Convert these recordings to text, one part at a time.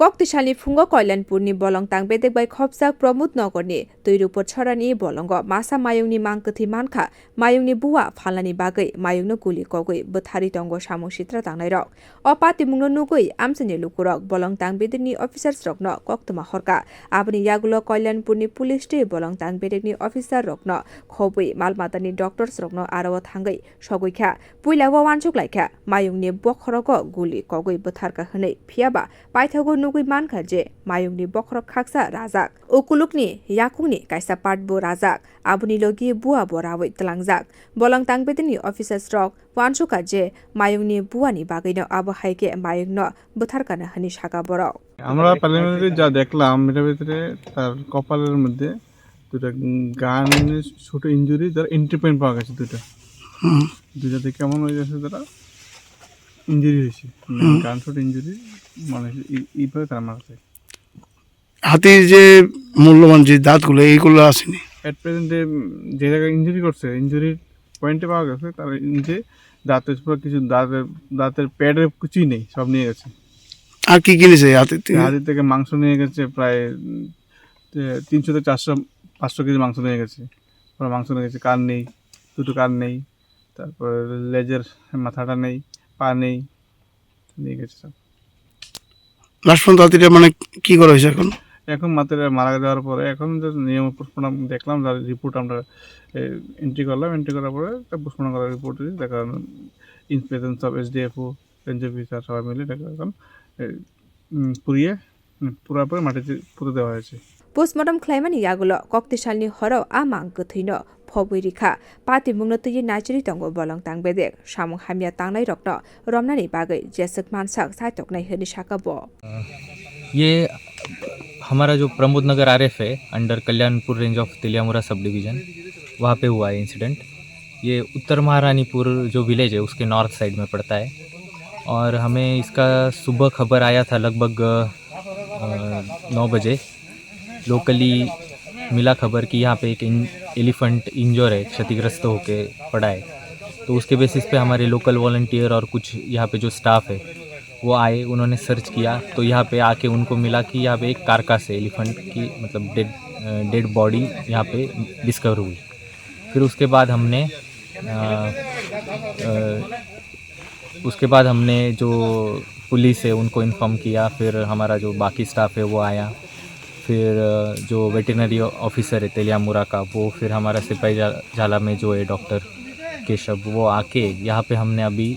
Koktishalni fungo Kalyanpurni bolongtang bedekbai khopsak Pramod Nagarni Twirupacharani bolongo masa Mayungni mangkwthwi mankha Mayungni buwa phalnani bagui Mayungno guli kogui bwthari tongo samung sitra tangnai rok o patimungno nugui amchani lukurok bolongtang bedekni officers rokno koktoma horka aboni yagulo Kalyanpurni police te bolongtang bedekni officer rokno khobui malmatani doctors rokno arawo thangai soguikha puilawo wansuk laikha Mayungni bokhorogo guli kogui bwtharka hwnei phiaba paithago nugui mankha je Mayungni bokhorok khaksa rajak ukulukni yakungni kaisa patbo rajak abuni logi buwa borawai tlangjak bolongtang bedeni officers rok wansuka je Mayungni buwani bagaino abo haike Mayungno butharkana hani shaka borok আমরা preliminary যা দেখলাম এর ভিতরে তার কপালের মধ্যে দুটো গানের ছোট ইনজুরি যার এন্ট্রি পয়েন্ট পাওয়া গেছে দুটাতে কেমন হয়ে গেছে তারা ইনজুরি হয়েছে গান ছোট ইনজুরি মানে এইভাবে তারা মারছে হাতির যে মূল্যবান যে দাঁতগুলো এইগুলো আসেনি এট প্রেজেন্টে যে জায়গায় ইনজুরি করছে ইনজুরির পয়েন্টে পাওয়া গেছে তার নিচে দাঁতের পুরো কিছু দাঁতের প্যাডের কিছুই নেই সব নিয়ে গেছে আর কি কিনেছে হাতির থেকে মাংস নিয়ে গেছে প্রায় 300 থেকে 500 কেজি মাংস নিয়ে গেছে পুরো মাংস নিয়ে গেছে কান নেই দুটো কান নেই তারপর লেজের মাথাটা নেই পা নেই নিয়ে গেছে সব লাস্ট পর্যন্ত হাতিটা মানে কি করা হয়েছে এখন মারা যাওয়ার পরে এখন যে নিয়ম পোস্টমর্টম দেখলাম যার রিপোর্ট আমরা এন্ট্রি করলাম এন্ট্রি করার পরে পোস্টমর্টম করার রিপোর্ট দেখা in presence of এসডিএফও range officer সবাই মিলে দেখা এখন পুরাপুরি মাটিতে পুঁতে দেওয়া হয়েছে postmortem claimani yagulo Koktishalni horo a mangkwthwino phobui rikha patimungno tui nachiri tongo bolongtang bedek samung hamya tangnai rokno romnani bagui jesek mansak saitoknai hni shaka bo ये हमारा जो प्रमोद नगर आरएफ है under Kalyanpur range of Teliamura sub division वहाँ पे हुआ है incident. ये उत्तर महारानीपुर जो विलेज है उसके नॉर्थ साइड में पड़ता है और हमें इसका सुबह खबर आया था लगभग 9 बजे लोकली मिला खबर कि यहाँ पे एक एलिफेंट इंजर है क्षतिग्रस्त होके पड़ा है। तो उसके बेसिस पे हमारे लोकल वॉलंटियर और कुछ यहाँ पे जो स्टाफ है वो आए उन्होंने सर्च किया तो यहाँ पे आके उनको मिला कि यहाँ पे एक कारकास है एलिफेंट की मतलब डेड बॉडी यहाँ पे डिस्कवर हुई। फिर उसके बाद हमने जो पुलिस है उनको इन्फॉर्म किया। फिर हमारा जो बाकी स्टाफ है वो आया। फिर जो वेटरनरी ऑफिसर है तेलियामुरा का वो फिर हमारा सिपाही झाला में जो है डॉक्टर केशव वो आके यहाँ पे हमने अभी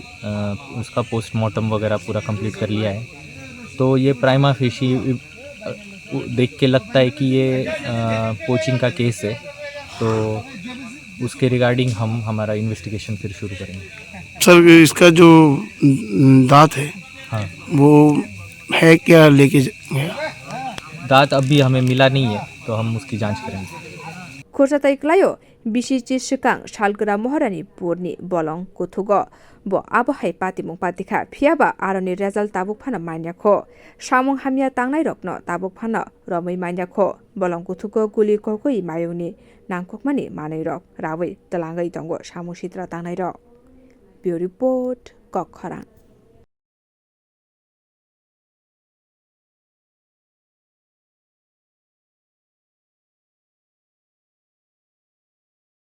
उसका पोस्टमार्टम वगैरह पूरा कंप्लीट कर लिया है। तो ये प्राइमा फेशी देख के लगता है कि ये पोचिंग का केस है तो उसके रिगार्डिंग हम हमारा इन्वेस्टिगेशन फिर शुरू करेंगे। सर इसका जो दांत है हाँ वो है क्या लेके गया दांत अभी हमें मिला नहीं है तो हम उसकी जांच करेंगे। Khursatai klayo bisichi sikang salgra moharani purni bolong kuthugo bo abohai patimung patikha phiaba aroni result tabuk phana manyakho samung hamya tangnai rokno tabuk phana romai manyakho bolong kuthugo guli kokoi Mayungni nangkokmani manai rok rawi talangai tongo samung sitra tangnai rok. Bureau report Kokkhara।